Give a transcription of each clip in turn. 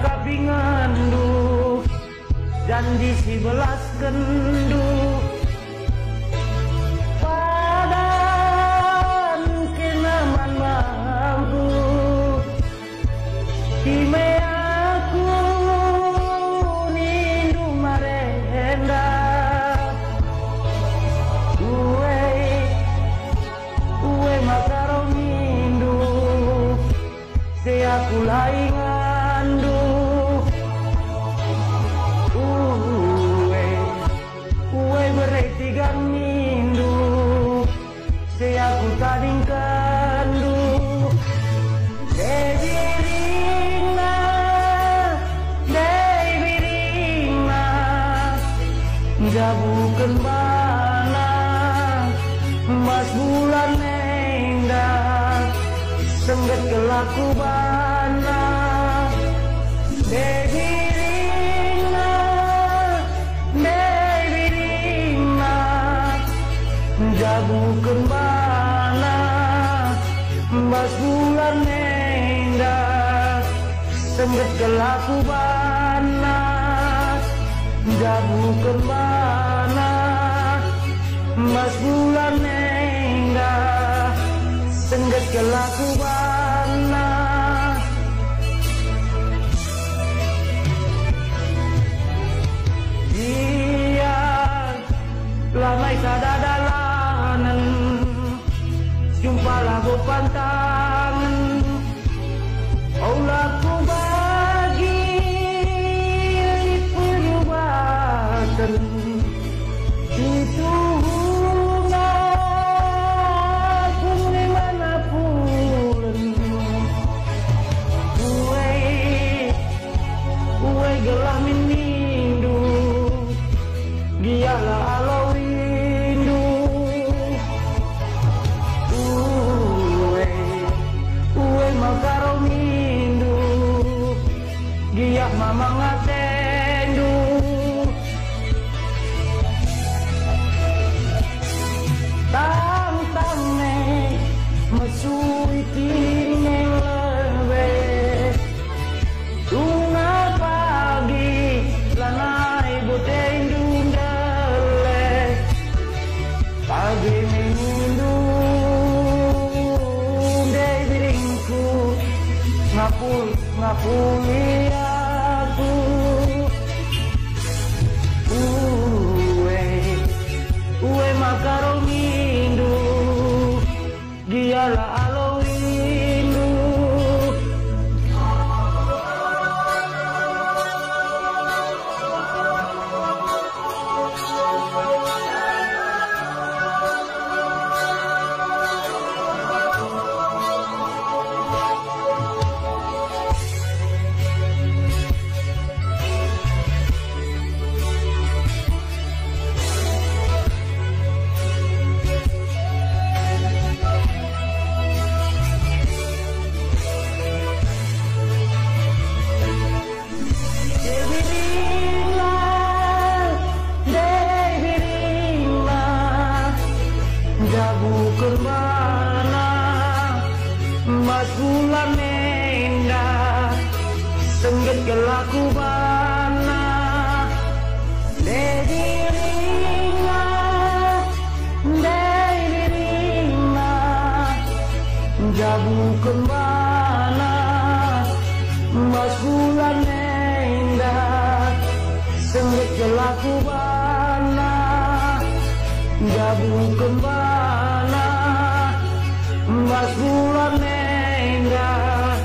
kapingandu janji si belas kendu padan kenaman mampu kime aku nindu marenda uwe makaro nindu se aku lai ngandu uwe berarti nindu se aku tading kandu jabukan bana mas bulan nendah sengget kelaku bana Devirina jabukan bana mas bulan nendah sengget kelaku bana jabukan bana mas bulan nendah sengget kelaku bana dia lamai sadadalanan jumpa lagu pantangan aulaku bagi perubatan itu pun dimanapun uwe gelah menindu dialah alau rindu uwe makaro mindu dia mama ngatendu tang-tang-ne mesui kini lebe tunga pagi lanai buteng dundale pagi mindu dei biringku ngapuli aku uwe makaro mindu dialah alo rindu jabukan bana mas bulan nendah sengget kelaku bana Devirina jabukan bana mas bulan nendah sengget kelaku bana jabukan bana mas bulan nendah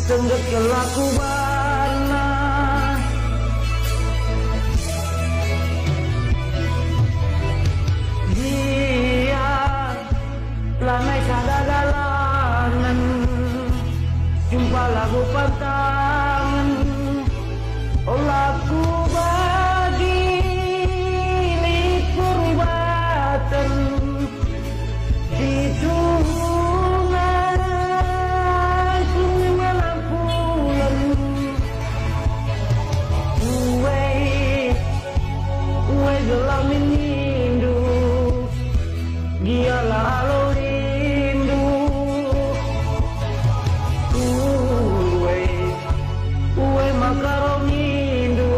sengget kelaku bana dia lamai sadadalanan jumpa lagu pantangan olaku bagi perubatan itu aku menapulan karomindu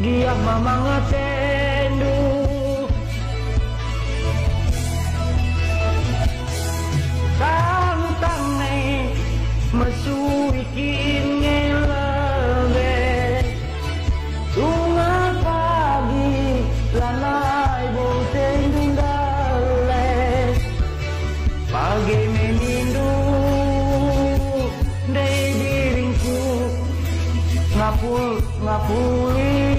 giah mamang atendu tang nei masui kin ngelebe tunga pagi lanai boteng dundale pagi menindu dei diringku ngapuli